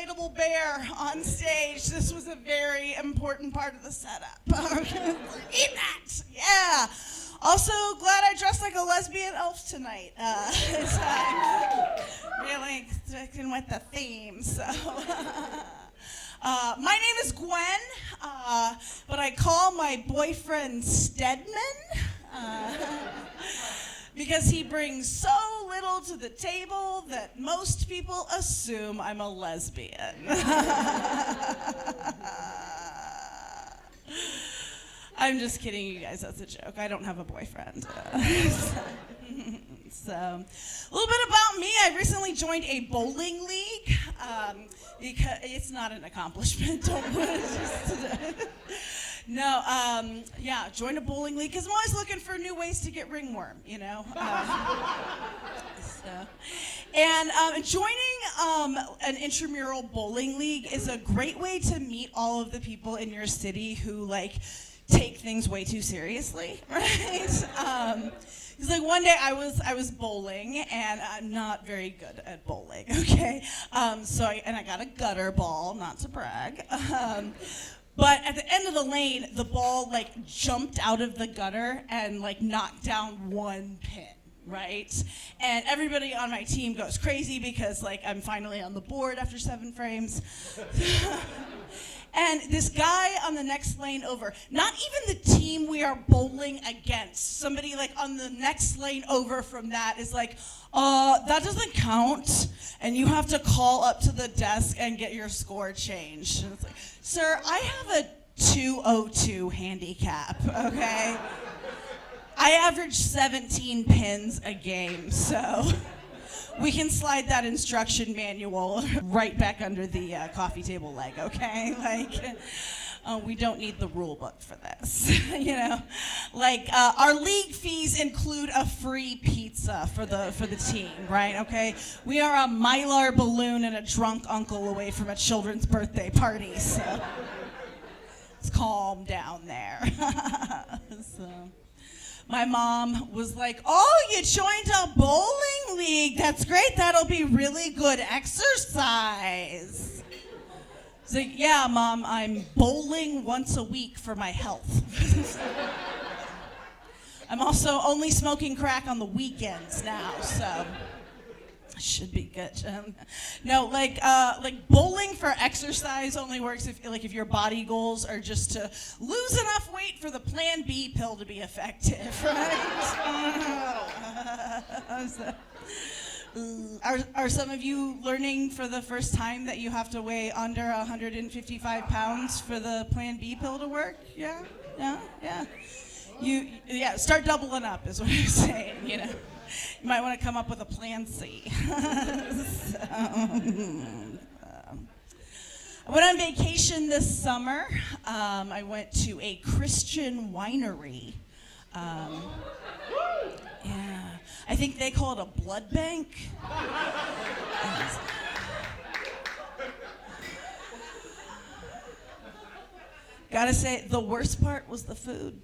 inflatable bear on stage. This was a very important part of the setup. Eat that! Yeah! Also, glad I dressed like a lesbian elf tonight. Really sticking with the theme, so. My name is Gwen, but I call my boyfriend Stedman because he brings so little to the table that most people assume I'm a lesbian. I'm just kidding, you guys. That's a joke. I don't have a boyfriend. So, a little bit about me. I recently joined a bowling league. Because it's not an accomplishment. Don't put it. No. Joined a bowling league because I'm always looking for new ways to get ringworm. You know. Joining an intramural bowling league is a great way to meet all of the people in your city who take things way too seriously, right? Because one day I was bowling and I'm not very good at bowling, okay? I got a gutter ball, not to brag. But at the end of the lane, the ball jumped out of the gutter and knocked down one pin. Right? And everybody on my team goes crazy because I'm finally on the board after 7 frames. And this guy on the next lane over, not even the team we are bowling against, somebody on the next lane over from that is that doesn't count, and you have to call up to the desk and get your score changed. And it's sir, I have a 202 handicap, okay? I average 17 pins a game, so we can slide that instruction manual right back under the coffee table leg, okay? We don't need the rule book for this, you know? Our league fees include a free pizza for the team, right, okay? We are a Mylar balloon and a drunk uncle away from a children's birthday party, so let's calm down there. My mom was oh, you joined a bowling league. That's great. That'll be really good exercise. I was yeah, Mom, I'm bowling once a week for my health. I'm also only smoking crack on the weekends now, so should be good. No, bowling for exercise only works if your body goals are just to lose enough weight for the Plan B pill to be effective, right? Are some of you learning for the first time that you have to weigh under 155 pounds for the Plan B pill to work? Yeah. Start doubling up is what I'm saying, you know. You might want to come up with a Plan C. I went on vacation this summer. I went to a Christian winery. I think they call it a blood bank. Gotta say, the worst part was the food.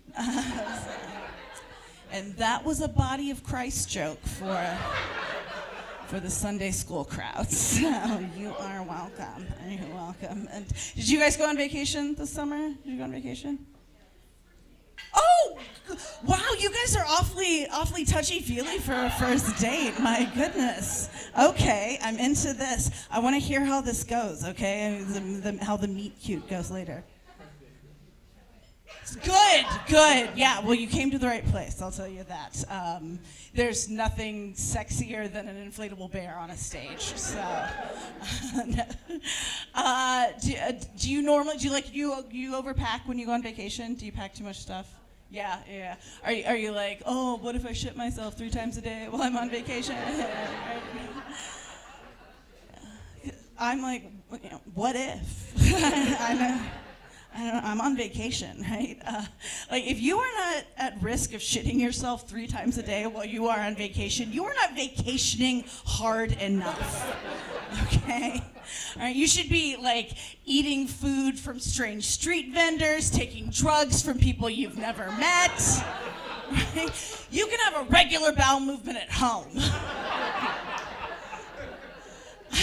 And that was a body of Christ joke for the Sunday school crowds. So you are welcome. You're welcome. And did you guys go on vacation this summer? Did you go on vacation? Oh, wow! You guys are awfully touchy-feely for a first date. My goodness. Okay, I'm into this. I want to hear how this goes. Okay, how the meet cute goes later. Good. Yeah, well, you came to the right place, I'll tell you that. There's nothing sexier than an inflatable bear on a stage, so. Do you overpack when you go on vacation? Do you pack too much stuff? Yeah. Are you oh, what if I shit myself 3 times a day while I'm on vacation? I'm what if? I know. I'm on vacation, right? If you are not at risk of shitting yourself 3 times a day while you are on vacation, you are not vacationing hard enough, okay? All right, you should be eating food from strange street vendors, taking drugs from people you've never met, right? You can have a regular bowel movement at home.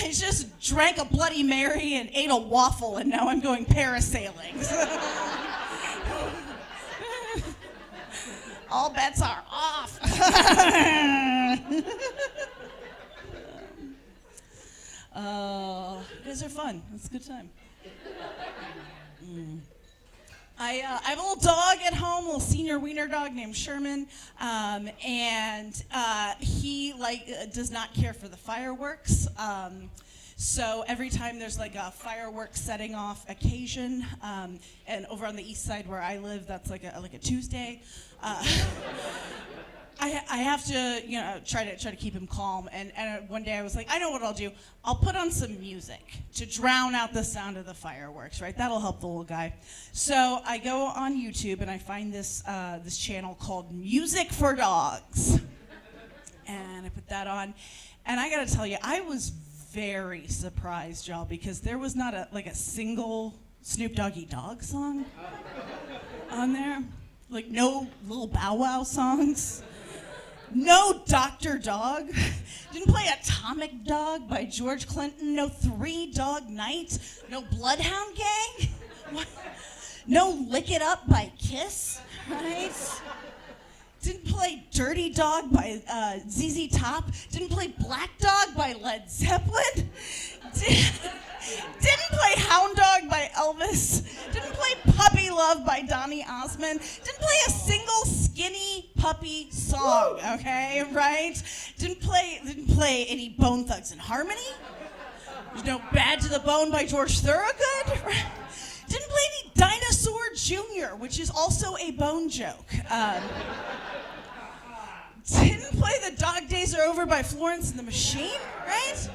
I just drank a Bloody Mary and ate a waffle, and now I'm going parasailing. All bets are off. You guys are fun. It's a good time. I have a little dog at home, a little senior wiener dog named Sherman, and he does not care for the fireworks. So every time there's like a fireworks setting off occasion, and over on the east side where I live, that's like a Tuesday. I have to, try to keep him calm. And one day I was like, I know what I'll do. I'll put on some music to drown out the sound of the fireworks, right? That'll help the little guy. So I go on YouTube and I find this channel called Music for Dogs. And I put that on. And I gotta tell you, I was very surprised, y'all, because there was not a single Snoop Doggy Dogg song on there. Like no little Bow Wow songs. No Dr. Dog. Didn't play Atomic Dog by George Clinton. No 3 Dog Night. No Bloodhound Gang. What? No Lick It Up by Kiss, right? Didn't play Dirty Dog by ZZ Top. Didn't play Black Dog by Led Zeppelin. Didn't play Hound Dog by Elvis. Didn't play Puppy Love by Donny Osmond. Didn't play a single Skinny Puppy song, okay, right? Didn't play any Bone Thugs and Harmony. There's no Bad to the Bone by George Thorogood. Didn't play any Dinosaur Jr., which is also a Bone joke. Didn't play The Dog Days Are Over by Florence and the Machine, right?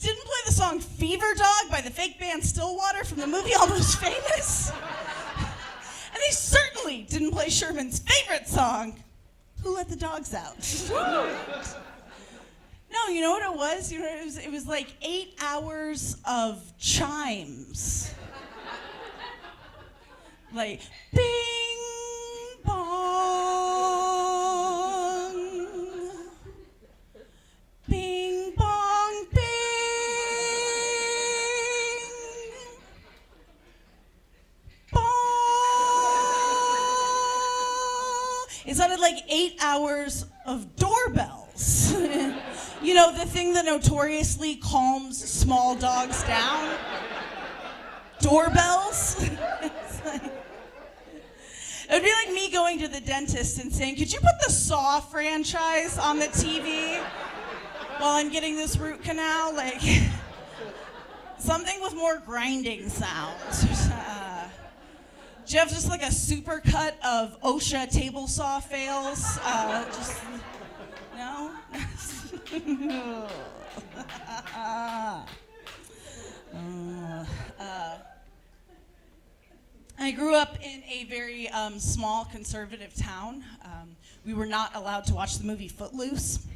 Didn't play the song Fever Dog by the fake band Stillwater from the movie Almost Famous. And they certainly didn't play Sherman's favorite song, Who Let the Dogs Out? No, you know what it was? It was like 8 hours of chimes. Like, bing, bong, bing, bong, bing, bong. It sounded like 8 hours of doorbells. The thing that notoriously calms small dogs down. Doorbells. It would be like me going to the dentist and saying, could you put the Saw franchise on the TV while I'm getting this root canal? Like, something with more grinding sounds. Do you have just like a super cut of OSHA table saw fails? No? I grew up in a very small conservative town. We were not allowed to watch the movie Footloose.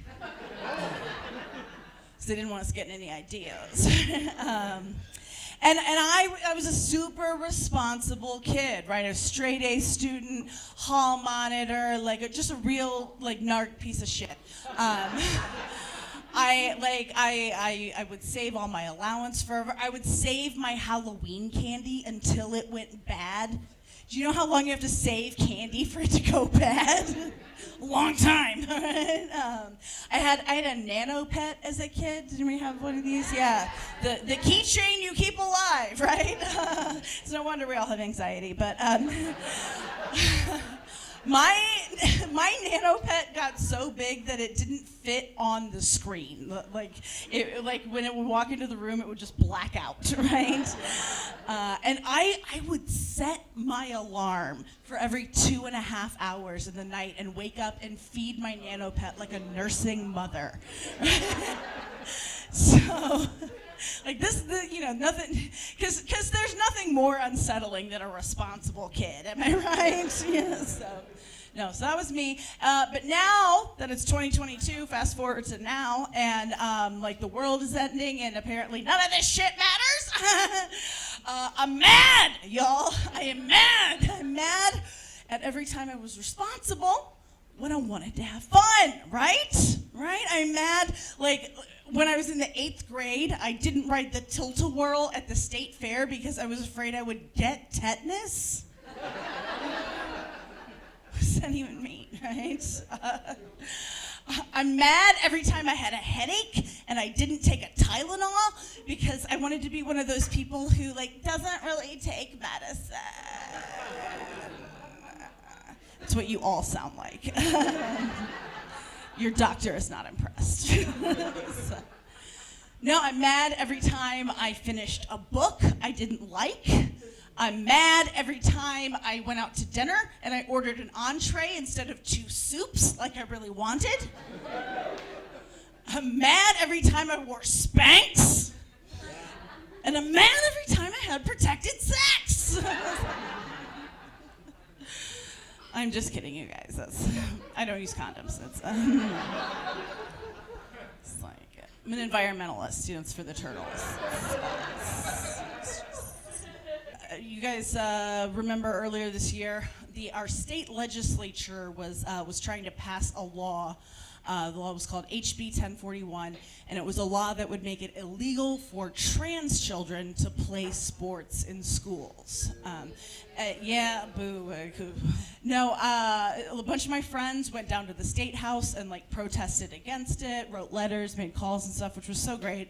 So they didn't want us getting any ideas. And I was a super responsible kid, right? A straight A student, hall monitor, just a real narc piece of shit. I would save all my allowance forever. I would save my Halloween candy until it went bad. Do you know how long you have to save candy for it to go bad? A long time. I had a nano pet as a kid. Didn't we have one of these? Yeah. The keychain you keep alive, right? It's no wonder we all have anxiety, but my nano pet got so big that it didn't fit on the screen. Like when it would walk into the room, it would just black out, right? And I would set my alarm for every 2.5 hours in the night and wake up and feed my nano pet like a nursing mother. So, nothing, because there's nothing more unsettling than a responsible kid. Am I right? Yeah. So that was me. But now that it's 2022, fast forward to now, and the world is ending, and apparently none of this shit matters. I'm mad, y'all. I am mad. I'm mad at every time I was responsible when I wanted to have fun, right? Right? I'm mad. Like, when I was in the 8th grade, I didn't ride the tilt-a-whirl at the state fair because I was afraid I would get tetanus. What does that even mean, right? I'm mad every time I had a headache and I didn't take a Tylenol because I wanted to be one of those people who, like, doesn't really take medicine. That's what you all sound like. Your doctor is not impressed. So, no, I'm mad every time I finished a book I didn't like. I'm mad every time I went out to dinner and I ordered an entree instead of 2 soups like I really wanted. I'm mad every time I wore Spanx. And I'm mad every time I had protected sex. I'm just kidding, you guys. I don't use condoms. It's like, I'm an environmentalist, it's for the turtles. You guys remember earlier this year, our state legislature was trying to pass a law. The law was called HB 1041, and it was a law that would make it illegal for trans children to play sports in schools. Yeah, boo. No, a bunch of my friends went down to the State House and protested against it, wrote letters, made calls and stuff, which was so great.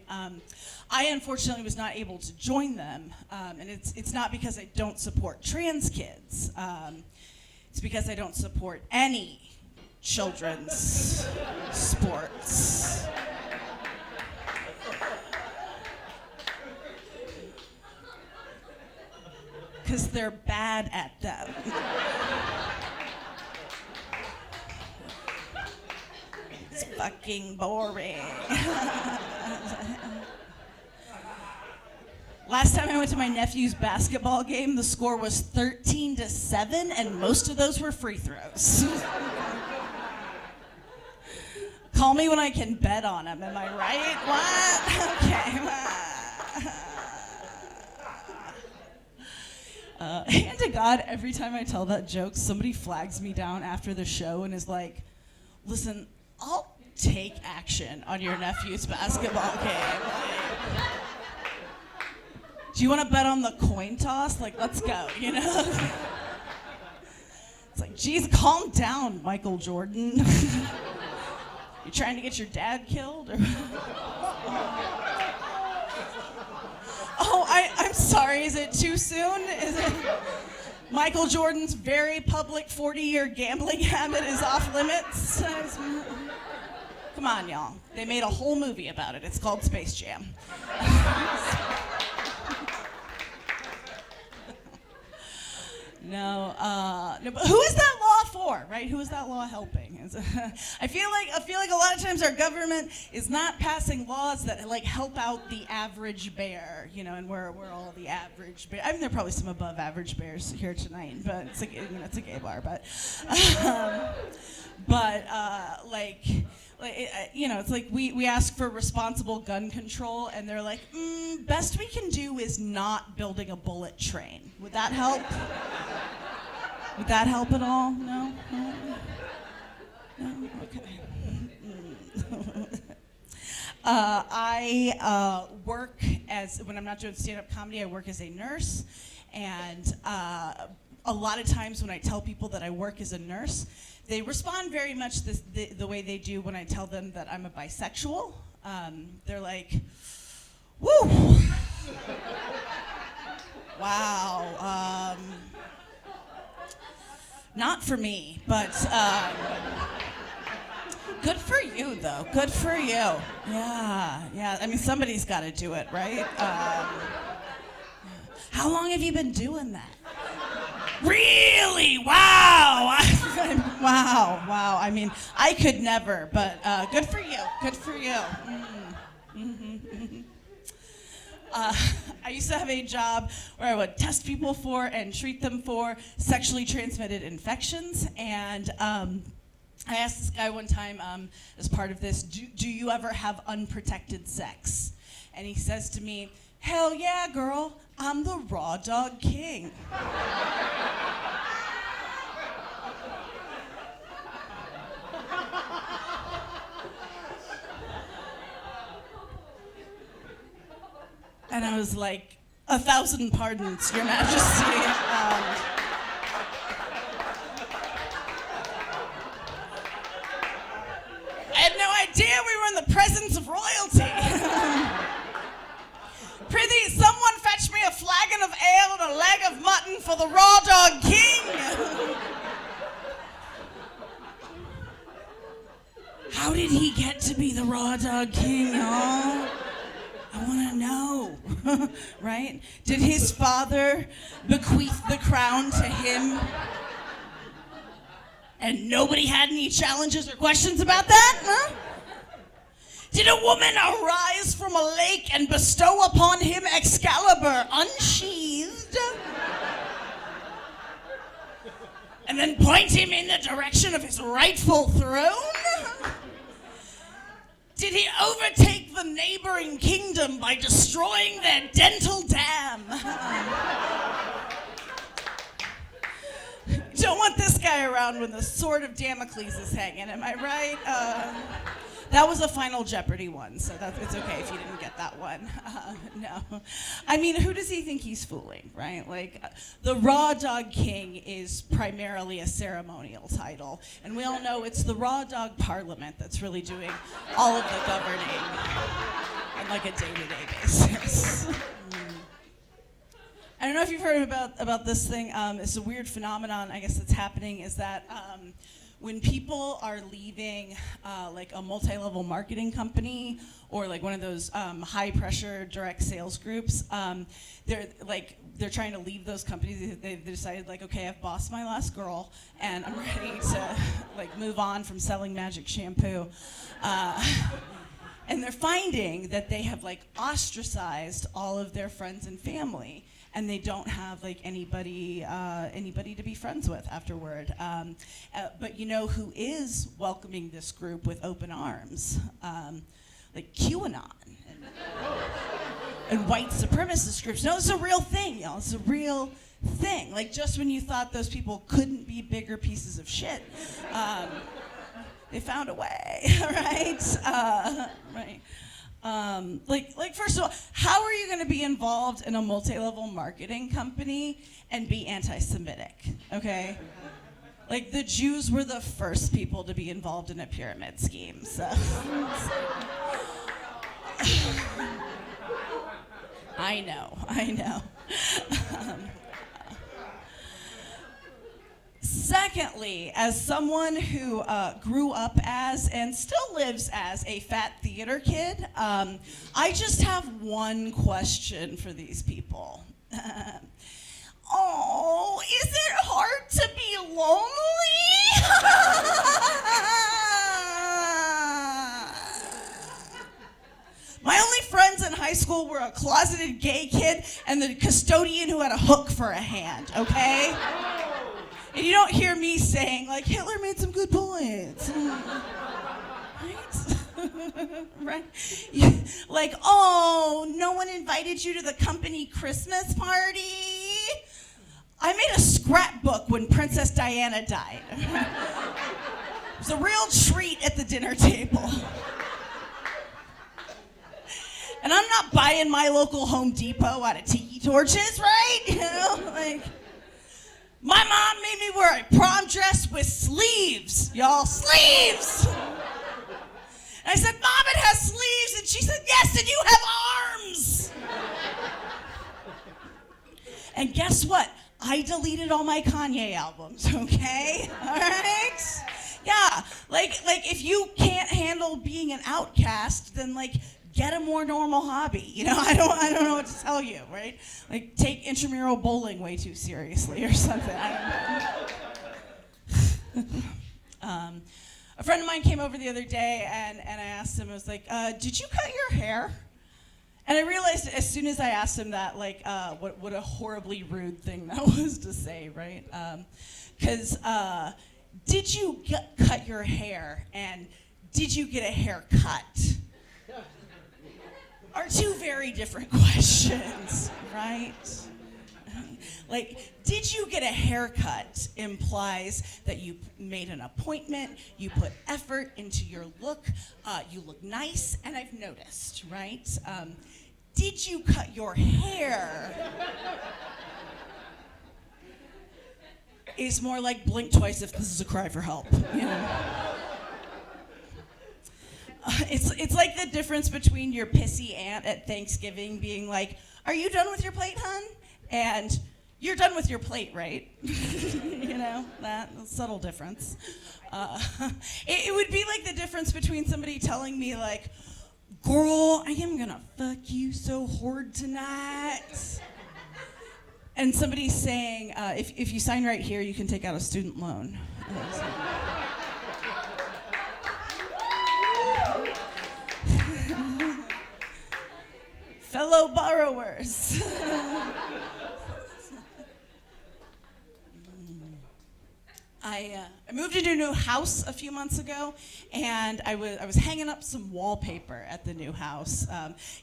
I unfortunately was not able to join them, and it's not because I don't support trans kids. It's because I don't support any children's sports. Because they're bad at them. It's fucking boring. Last time I went to my nephew's basketball game, the score was 13-7, and most of those were free throws. Call me when I can bet on them, am I right? What? Okay. And to God, every time I tell that joke, somebody flags me down after the show and is like, listen, I'll take action on your nephew's basketball game. Do you want to bet on the coin toss? Let's go, It's like, geez, calm down, Michael Jordan. You trying to get your dad killed? Or Oh, I'm sorry, is it too soon? Is it Michael Jordan's very public 40-year gambling habit is off limits? Come on, y'all. They made a whole movie about it. It's called Space Jam. No, but who is that law for, right? Who is that law helping? I feel like a lot of times our government is not passing laws that help out the average bear, and we're all the average bear. I mean, there are probably some above average bears here tonight, but it's it's a gay bar, but it's like we ask for responsible gun control, and they're like, best we can do is not building a bullet train. Would that help? Would that help at all? No? No? No? Okay. I work when I'm not doing stand-up comedy, I work as a nurse, and a lot of times when I tell people that I work as a nurse, they respond very much the way they do when I tell them that I'm a bisexual. They're like, woo! Wow. Not for me, but good for you, though. Good for you. Yeah. I mean, somebody's got to do it, right? How long have you been doing that? Really? Wow. Wow. I mean, I could never, but good for you. Good for you. I used to have a job where I would test people for and treat them for sexually transmitted infections. And I asked this guy one time as part of this, do you ever have unprotected sex? And he says to me, hell yeah, girl, I'm the raw dog king. And I was like, 1,000 pardons, Your Majesty. I had no idea we were in the presence of royalty. Prithee, someone fetch me a flagon of ale and a leg of mutton for the Raw Dog King. How did he get to be the Raw Dog King, y'all? I want to know, right? Did his father bequeath the crown to him? And nobody had any challenges or questions about that, huh? Did a woman arise from a lake and bestow upon him Excalibur unsheathed? And then point him in the direction of his rightful throne? Did he overtake the neighboring kingdom by destroying their dental dam? Don't want this guy around when the sword of Damocles is hanging, am I right? That was a Final Jeopardy one, so it's okay if you didn't get that one. No. I mean, who does he think he's fooling, right? Like, the Raw Dog King is primarily a ceremonial title, and we all know it's the Raw Dog Parliament that's really doing all of the governing on like a day-to-day basis. I don't know if you've heard about this thing. It's a weird phenomenon, I guess, that's happening, is that when people are leaving like a multi-level marketing company or like one of those high-pressure direct sales groups, they're trying to leave those companies. They've decided, like, okay, I've bossed my last girl, and I'm ready to like move on from selling magic shampoo. And they're finding that they have like ostracized all of their friends and family, and they don't have like anybody to be friends with afterward. But you know who is welcoming this group with open arms? Like QAnon and white supremacist groups. No, it's a real thing, y'all. It's a real thing. Like, just when you thought those people couldn't be bigger pieces of shit, they found a way, right? Right. Like first of all, how are you going to be involved in a multi-level marketing company and be anti-Semitic? Okay, like the Jews were the first people to be involved in a pyramid scheme. So, I know. Secondly, as someone who grew up as and still lives as a fat theater kid, I just have one question for these people. Oh, is it hard to be lonely? My only friends in high school were a closeted gay kid and the custodian who had a hook for a hand, okay? And you don't hear me saying, like, Hitler made some good points. Right? Right? Like, oh, no one invited you to the company Christmas party? I made a scrapbook when Princess Diana died. It was a real treat at the dinner table. And I'm not buying my local Home Depot out of tiki torches, right? You know, like... My mom made me wear a prom dress with sleeves, y'all, sleeves! And I said, Mom, it has sleeves, and she said, yes, and you have arms! And guess what? I deleted all my Kanye albums, okay? All right? Yeah, like if you can't handle being an outcast, then like, get a more normal hobby. You know, I don't know what to tell you, right? Like, take intramural bowling way too seriously or something. I don't know. A friend of mine came over the other day, and I asked him, I was like, did you cut your hair? And I realized as soon as I asked him that, like, what a horribly rude thing that was to say, right? Because did you cut your hair, and did you get a haircut? Are two very different questions, right? Like, did you get a haircut implies that you made an appointment, you put effort into your look, you look nice, and I've noticed, right? did you cut your hair? Is more like blink twice if this is a cry for help. You know? It's like the difference between your pissy aunt at Thanksgiving being like, "Are you done with your plate, hon?" And "You're done with your plate, right?" You know, that subtle difference. It would be like the difference between somebody telling me like, "Girl, I am gonna fuck you so hard tonight," and somebody saying, if you sign right here, you can take out a student loan. Fellow borrowers. I moved into a new house a few months ago, and I was hanging up some wallpaper at the new house.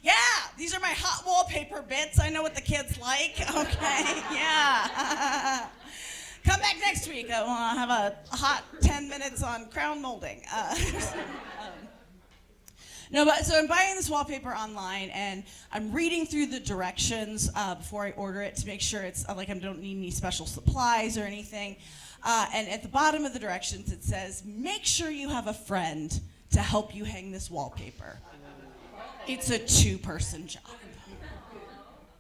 Yeah, these are my hot wallpaper bits. I know what the kids like. Okay, yeah. Come back next week. I want to have a hot 10 minutes on crown molding. No, but so I'm buying this wallpaper online, and I'm reading through the directions before I order it to make sure it's like I don't need any special supplies or anything. And at the bottom of the directions, it says, "Make sure you have a friend to help you hang this wallpaper. It's a 2-person job." I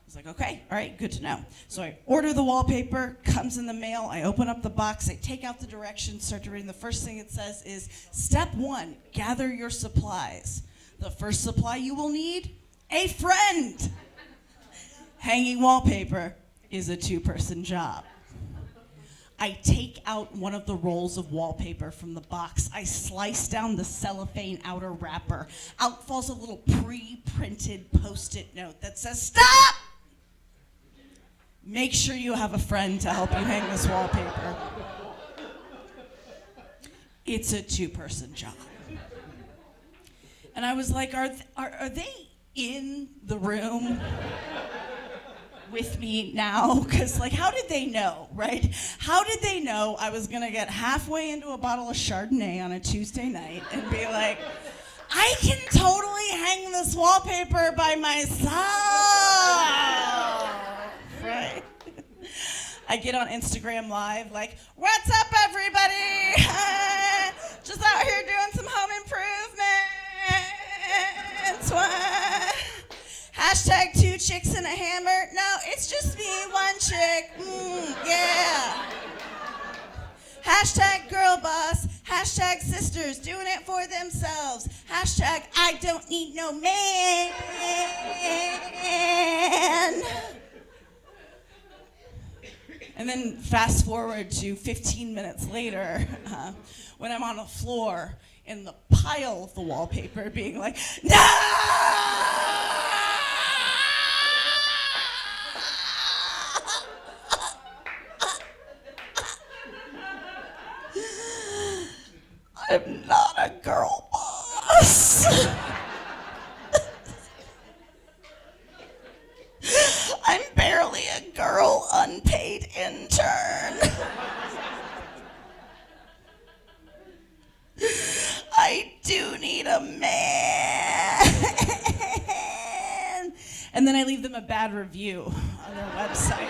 was like, okay, all right, good to know. So I order the wallpaper, comes in the mail, I open up the box, I take out the directions, start to read. The first thing it says is, "Step 1, gather your supplies. The first supply you will need, a friend." Hanging wallpaper is a 2-person job. I take out one of the rolls of wallpaper from the box. I slice down the cellophane outer wrapper. Out falls a little pre-printed Post-it note that says, "Stop! Make sure you have a friend to help you hang this wallpaper. It's a 2-person job." And I was like, are they in the room with me now? Because like, how did they know, right? How did they know I was gonna get halfway into a bottle of Chardonnay on a Tuesday night and be like, I can totally hang this wallpaper by myself, right? I get on Instagram Live like, "What's up, everybody? Just out here doing some home improvements. What? Hashtag 2 chicks and a hammer. No, it's just me, 1 chick. Yeah. Hashtag girl boss. Hashtag sisters doing it for themselves. Hashtag I don't need no man." And then fast forward to 15 minutes later, when I'm on the floor in the pile of the wallpaper being like, "No! I'm not a girl boss. I'm barely a girl unpaid intern. I do need a man." And then I leave them a bad review on their website.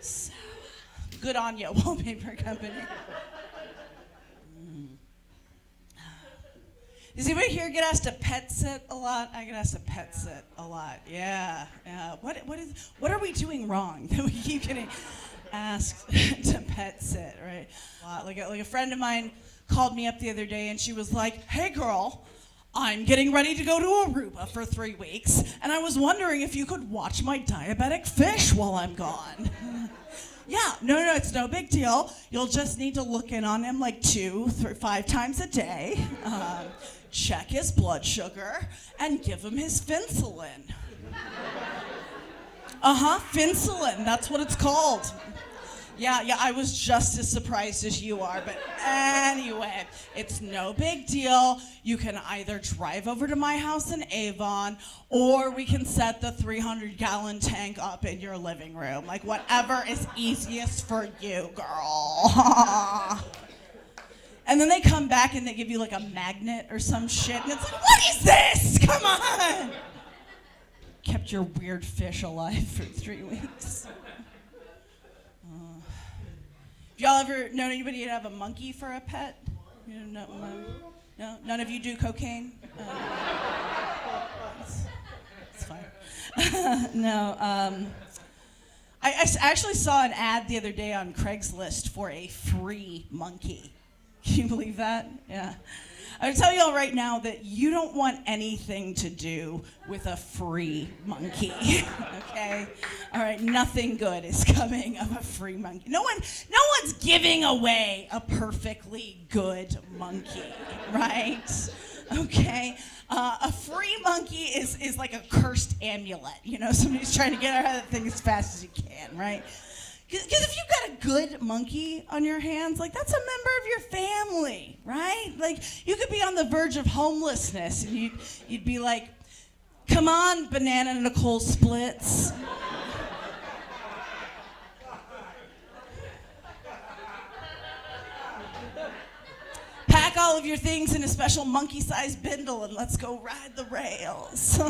So, good on you, Wallpaper Company. Does anybody here get asked to pet sit a lot? I get asked to pet sit a lot. Yeah. What are we doing wrong that we keep getting asked to pet sit, right? Like a friend of mine called me up the other day and she was like, "Hey girl, I'm getting ready to go to Aruba for 3 weeks, and I was wondering if you could watch my Diabetic Fish while I'm gone." Yeah, no, it's no big deal. You'll just need to look in on him like 2, 3, 5 times a day, check his blood sugar, and give him his Finsulin. Finsulin, that's what it's called. Yeah, I was just as surprised as you are, but anyway, it's no big deal. You can either drive over to my house in Avon, or we can set the 300-gallon tank up in your living room. Like, whatever is easiest for you, girl. And then they come back and they give you like a magnet or some shit. And it's like, what is this? Come on. Kept your weird fish alive for 3 weeks. Have y'all ever known anybody to have a monkey for a pet? You know, no? None of you do cocaine? It's fine. No. I actually saw an ad the other day on Craigslist for a free monkey. Can you believe that? Yeah. I would tell y'all right now that you don't want anything to do with a free monkey, okay? All right, nothing good is coming of a free monkey. No one's giving away a perfectly good monkey, right? Okay? A free monkey is like a cursed amulet, you know? Somebody's trying to get out of that thing as fast as you can, right? Because if you've got a good monkey on your hands, like, that's a member of your family, right? Like, you could be on the verge of homelessness, and you'd be like, come on, Banana Nicole Splits. Pack all of your things in a special monkey-sized bindle, and let's go ride the rails.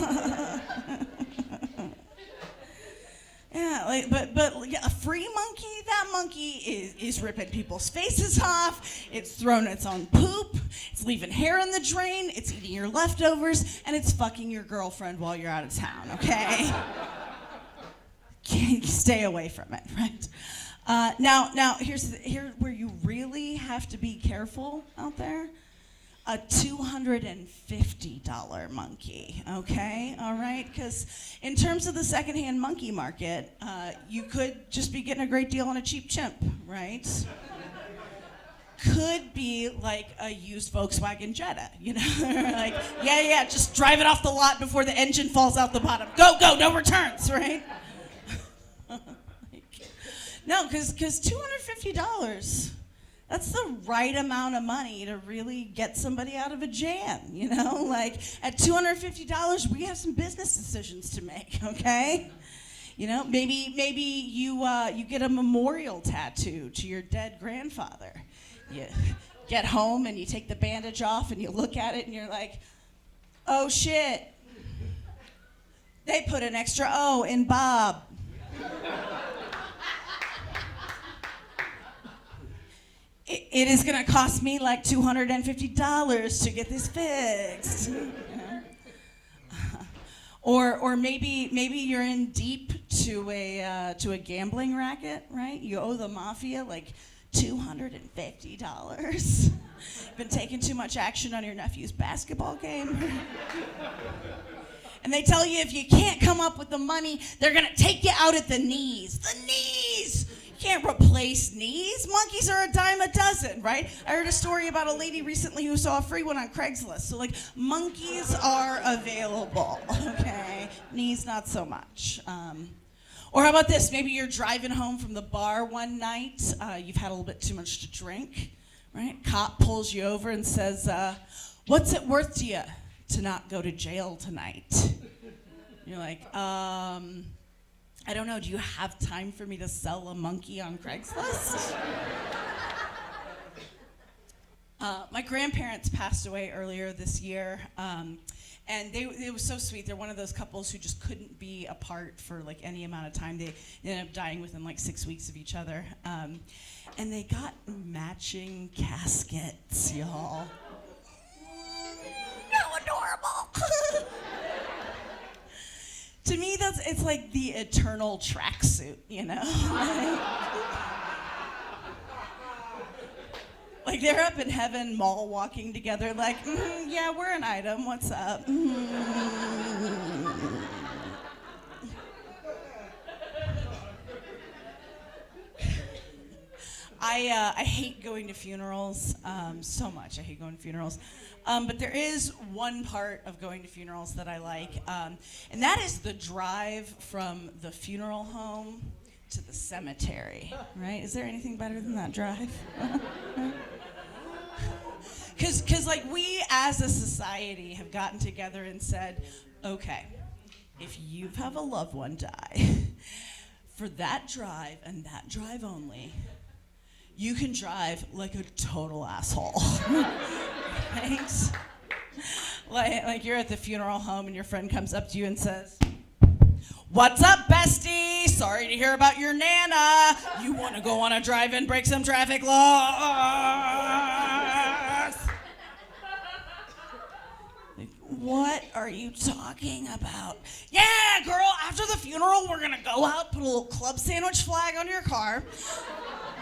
Yeah, but yeah, a free monkey, that monkey is ripping people's faces off, it's throwing its own poop, it's leaving hair in the drain, it's eating your leftovers, and it's fucking your girlfriend while you're out of town, okay? Stay away from it, right? Now here's where you really have to be careful out there. A $250 monkey, okay? All right? Because in terms of the secondhand monkey market, you could just be getting a great deal on a cheap chimp, right? Could be like a used Volkswagen Jetta, you know? Like, yeah, just drive it off the lot before the engine falls out the bottom. Go, no returns, right? No, because $250, that's the right amount of money to really get somebody out of a jam, you know? Like, at $250, we have some business decisions to make, okay? You know, maybe you get a memorial tattoo to your dead grandfather. You get home and you take the bandage off and you look at it and you're like, oh shit, they put an extra O in Bob. It is going to cost me like $250 to get this fixed. You know? Or maybe you're in deep to a gambling racket, right? You owe the mafia like $250. Been taking too much action on your nephew's basketball game. And they tell you if you can't come up with the money, they're going to take you out at the knees. The knees! You can't replace knees. Monkeys are a dime a dozen, right? I heard a story about a lady recently who saw a free one on Craigslist. So, like, monkeys are available, okay? Knees, not so much. Or how about this? Maybe you're driving home from the bar one night. You've had a little bit too much to drink, right? Cop pulls you over and says, what's it worth to you to not go to jail tonight? You're like, I don't know, do you have time for me to sell a monkey on Craigslist? My grandparents passed away earlier this year, and it was so sweet. They're one of those couples who just couldn't be apart for like any amount of time. They ended up dying within like 6 weeks of each other. And they got matching caskets, y'all. How adorable. To me, it's like the eternal tracksuit, you know? Like they're up in heaven mall walking together like, yeah, we're an item, what's up? I hate going to funerals so much. I hate going to funerals. But there is one part of going to funerals that I like, and that is the drive from the funeral home to the cemetery, right? Is there anything better than that drive? Because like we as a society have gotten together and said, okay, if you have a loved one die, for that drive and that drive only, you can drive like a total asshole. Thanks. Like you're at the funeral home and your friend comes up to you and says, "What's up, bestie? Sorry to hear about your Nana. You want to go on a drive-in, break some traffic laws?" Like, what are you talking about? "Yeah, girl, after the funeral, we're going to go out, put a little club sandwich flag on your car,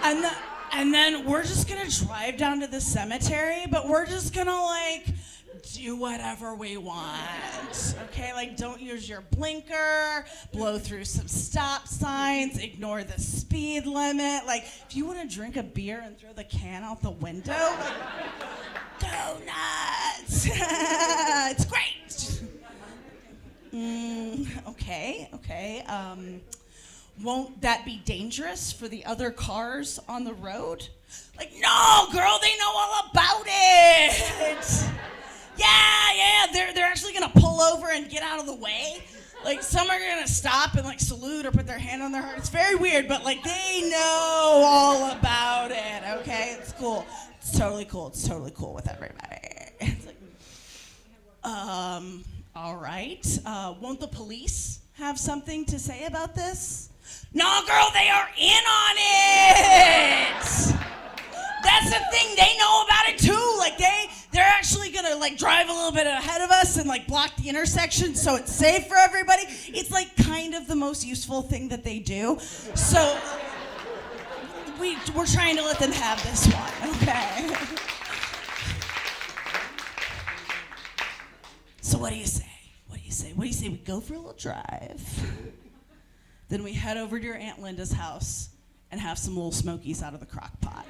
and then we're just going to drive down to the cemetery, but we're just going to, like, do whatever we want, okay? Like, don't use your blinker, blow through some stop signs, ignore the speed limit. Like, if you want to drink a beer and throw the can out the window, like, go nuts. It's great." Okay. Won't that be dangerous for the other cars on the road? Like, "No, girl, they know all about it. Yeah, they're actually gonna pull over and get out of the way. Like, some are gonna stop and like salute or put their hand on their heart. It's very weird, but like they know all about it, okay? It's cool. It's totally cool. It's totally cool with everybody." It's like, all right. Won't the police have something to say about this? "No, girl, they are in on it. That's the thing, they know about it too. Like they're actually gonna like drive a little bit ahead of us and like block the intersection so it's safe for everybody." It's like kind of the most useful thing that they do. So we're trying to let them have this one, okay? So what do you say? What do you say we go for a little drive? Then we head over to your Aunt Linda's house and have some little smokies out of the crock pot.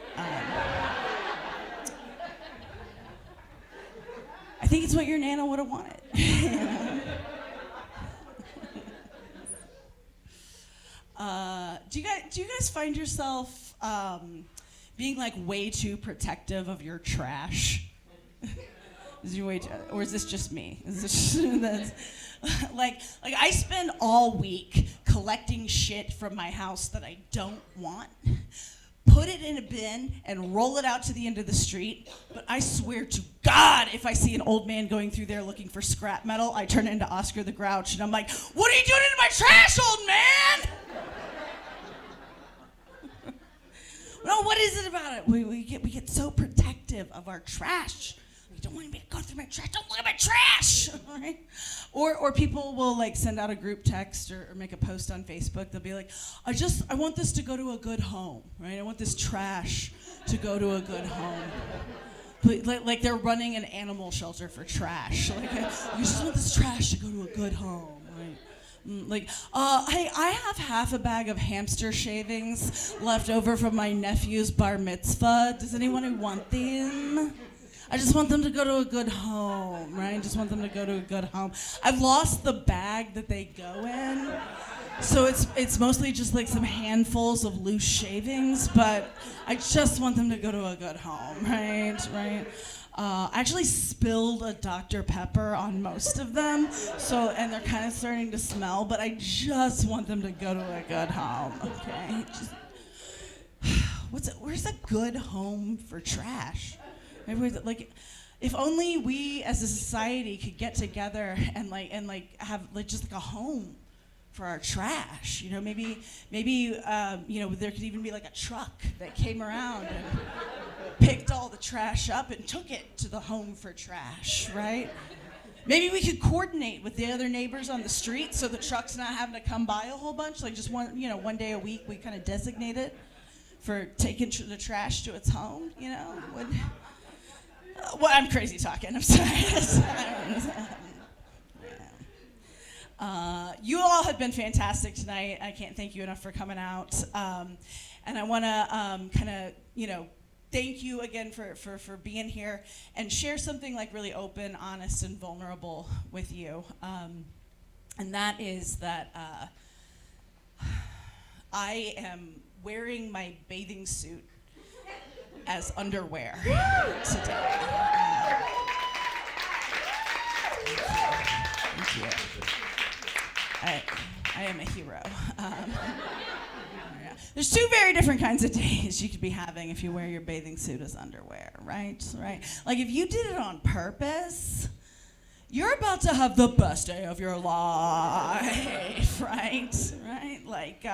I think it's what your Nana would have wanted. Do you guys find yourself being like way too protective of your trash? Or is this just me? Is this like I spend all week collecting shit from my house that I don't want, put it in a bin, and roll it out to the end of the street. But I swear to God, if I see an old man going through there looking for scrap metal, I turn into Oscar the Grouch, and I'm like, "What are you doing in my trash, old man?" No, what is it about it? We get so protective of our trash. You don't want me to go through my trash. Don't look at my trash, all right? Or people will like send out a group text or make a post on Facebook. They'll be like, I want this to go to a good home, right? I want this trash to go to a good home. Like they're running an animal shelter for trash. Like, you just want this trash to go to a good home, right? Hey, I have half a bag of hamster shavings left over from my nephew's bar mitzvah. Does anyone want them? I just want them to go to a good home, right? I just want them to go to a good home. I've lost the bag that they go in, so it's mostly just like some handfuls of loose shavings, but I just want them to go to a good home, right? I actually spilled a Dr. Pepper on most of them, and they're kind of starting to smell, but I just want them to go to a good home, okay? Where's a good home for trash? Like, if only we as a society could get together and have just like a home for our trash. You know, maybe there could even be like a truck that came around and picked all the trash up and took it to the home for trash, right? Maybe we could coordinate with the other neighbors on the street so the truck's not having to come by a whole bunch. Like just one day a week we kind of designate it for taking the trash to its home. You know. Well, I'm crazy talking. I'm sorry. You all have been fantastic tonight. I can't thank you enough for coming out. And I want to kind of, thank you again for being here and share something like really open, honest, and vulnerable with you. And that is that I am wearing my bathing suit as underwear today. Thank you. I am a hero. Yeah. There's two very different kinds of days you could be having if you wear your bathing suit as underwear, right? Like if you did it on purpose, you're about to have the best day of your life, right? Like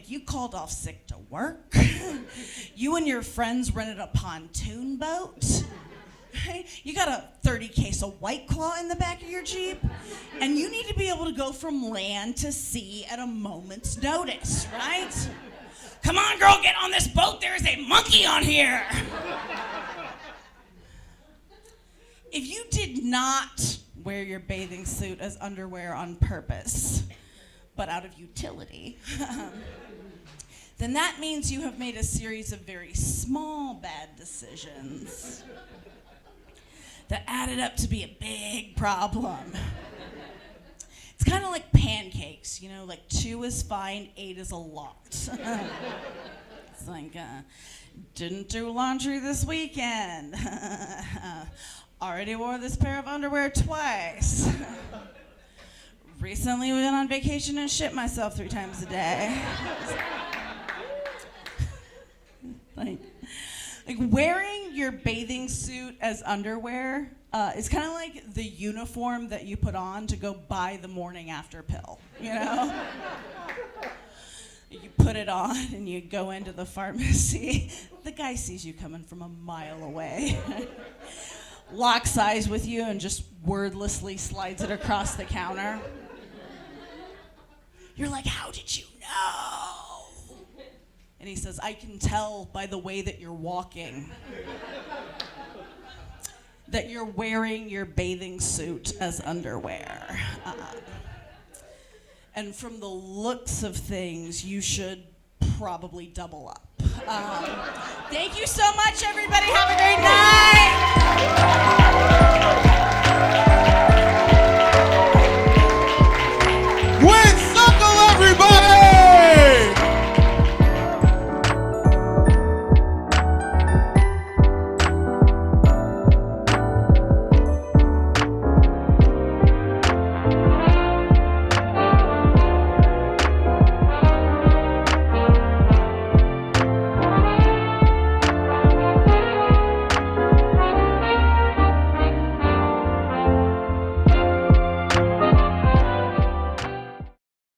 you called off sick to work. You and your friends rented a pontoon boat. Right? You got a 30 case of White Claw in the back of your Jeep, and you need to be able to go from land to sea at a moment's notice, right? Come on, girl, get on this boat. There is a monkey on here. If you did not wear your bathing suit as underwear on purpose, but out of utility, then that means you have made a series of very small bad decisions that added up to be a big problem. It's kind of like pancakes, you know, like 2 is fine, 8 is a lot. It's like, didn't do laundry this weekend. Already wore this pair of underwear twice. Recently went on vacation and shit myself 3 times a day. Like wearing your bathing suit as underwear is kind of like the uniform that you put on to go buy the morning after pill, you know? You put it on and you go into the pharmacy. The guy sees you coming from a mile away. Locks eyes with you and just wordlessly slides it across the counter. You're like, how did you know? And he says, I can tell by the way that you're walking that you're wearing your bathing suit as underwear. And from the looks of things, you should probably double up. Thank you so much, everybody. Have a great night.